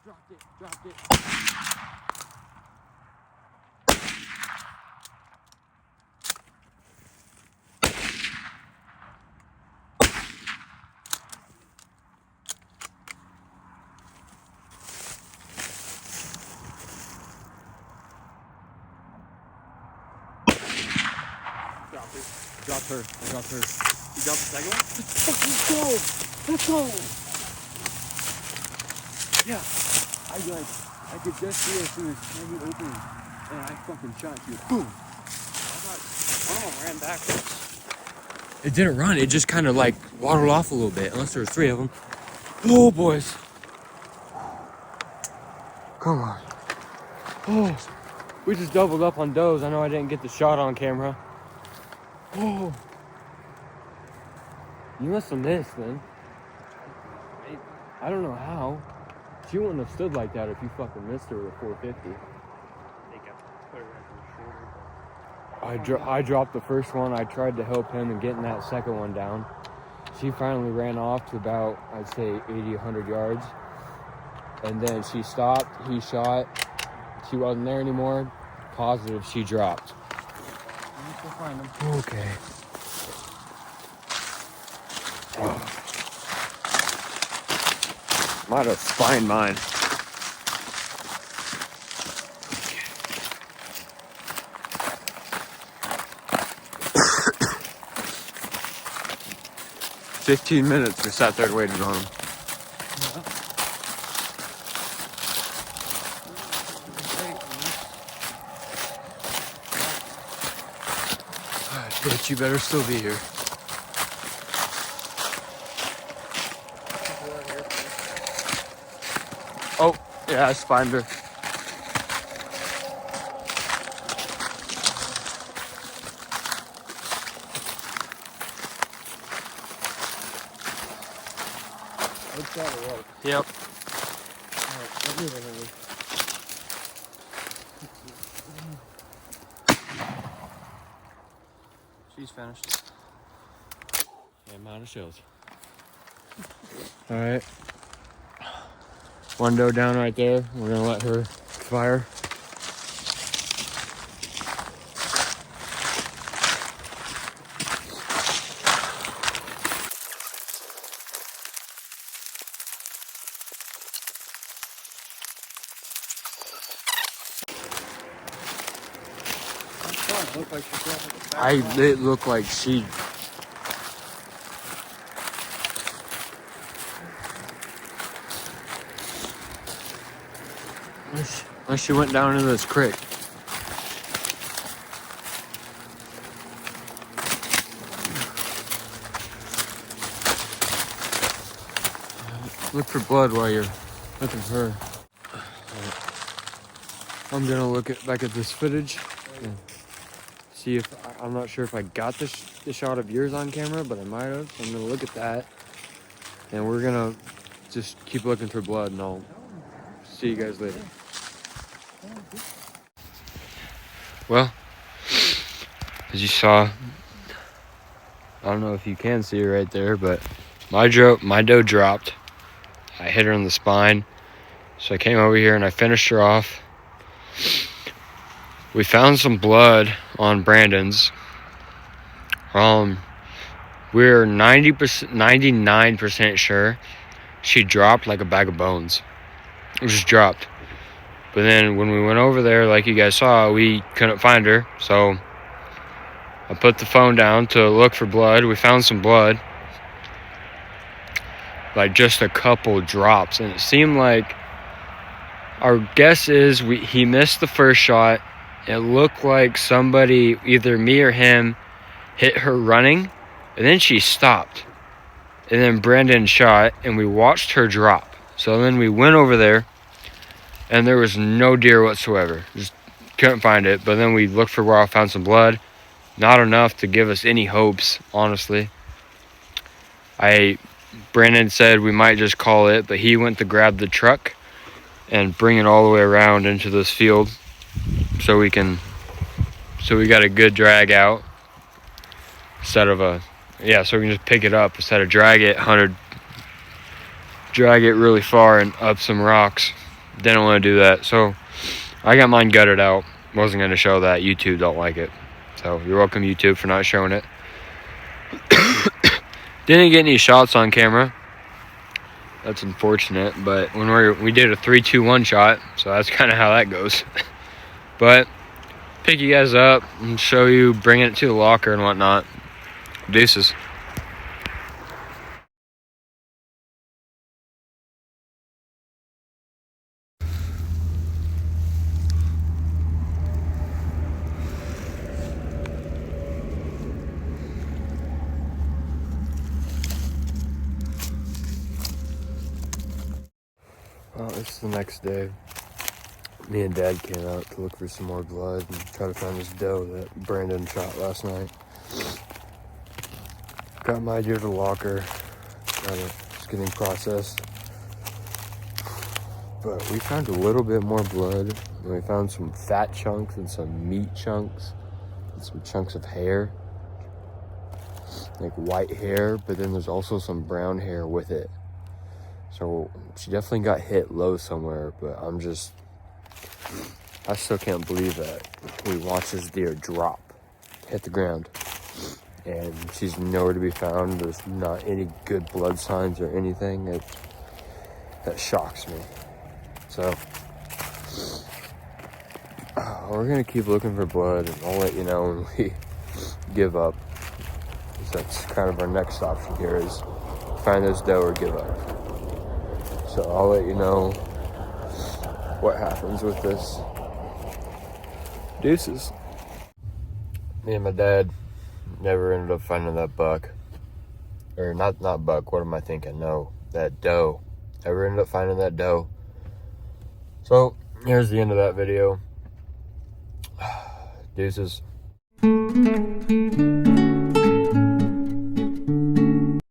Dropped it, dropped it. Dropped her. I dropped her. You dropped the second one? Let's go! Let's go! Yeah. I could just see her through this tiny opening, and I fucking shot you. Boom! One of them ran back. It didn't run. It just kind of like waddled off a little bit, unless there was 3 of them. Oh, boys. Come on. Oh, we just doubled up on does. I know I didn't get the shot on camera. Oh. You must have missed, then. I don't know how. She wouldn't have stood like that if you fucking missed her with a 450. I think I put her right from the shoulder. I dropped the first one. I tried to help him in getting that second one down. She finally ran off to about, I'd say, 80, 100 yards. And then she stopped. He shot. She wasn't there anymore. Positive she dropped. Let's go find them. Okay. Oh. Might have spined mine. "15 minutes we sat there waiting on him. Bitch, you better still be here. Oh, yeah, I spined her. Let's try to work. Yep. Alright, let me run. She's finished. Yeah, amount of shells. Alright. One doe down right there. We're gonna let her fire. Looked like she dropped it. It looked like she. Unless she went down into this creek. Look for blood while you're looking for her. I'm gonna look back at this footage and see if I'm not sure if I got the shot of yours on camera, but I might have. So I'm gonna look at that, and we're gonna just keep looking for blood, and I'll see you guys later. Well, as you saw, I don't know if you can see her right there, but my doe dropped. I hit her in the spine, so I came over here and I finished her off. We found some blood on Brandon's. We're 99% sure she dropped like a bag of bones. It just dropped. But then when we went over there, like you guys saw, we couldn't find her. So I put the phone down to look for blood. We found some blood. Like just a couple drops. And it seemed like, our guess is he missed the first shot. It looked like somebody, either me or him, hit her running. And then she stopped. And then Brandon shot, and we watched her drop. So then we went over there, and there was no deer whatsoever. Just couldn't find it. But then we looked for where I found some blood. Not enough to give us any hopes, honestly. Brandon said we might just call it, but he went to grab the truck and bring it all the way around into this field so we got a good drag out instead of so we can just pick it up instead of drag it really far and up some rocks. Didn't want to do that, so I got mine gutted out. Wasn't going to show that. YouTube don't like it. So you're welcome, YouTube, for not showing it. Didn't get any shots on camera. That's unfortunate, but when we did a 3-2-1 shot, so that's kind of how that goes. But pick you guys up and show you bringing it to the locker and whatnot. Deuces. Well, it's the next day. Me and Dad came out to look for some more blood and try to find this doe that Brandon shot last night. Got my deer to the locker. It's getting processed. But we found a little bit more blood. And we found some fat chunks and some meat chunks and some chunks of hair. Like white hair, but then there's also some brown hair with it. So she definitely got hit low somewhere, but I still can't believe that we watched this deer drop, hit the ground, and she's nowhere to be found. There's not any good blood signs or anything. That shocks me. So we're gonna keep looking for blood, and I'll let you know when we give up. So that's kind of our next option here, is find this doe or give up. So I'll let you know what happens with this. Deuces. Me and my dad never ended up finding that buck. Or not buck, what am I thinking? No, that doe. Never ended up finding that doe. So here's the end of that video. Deuces.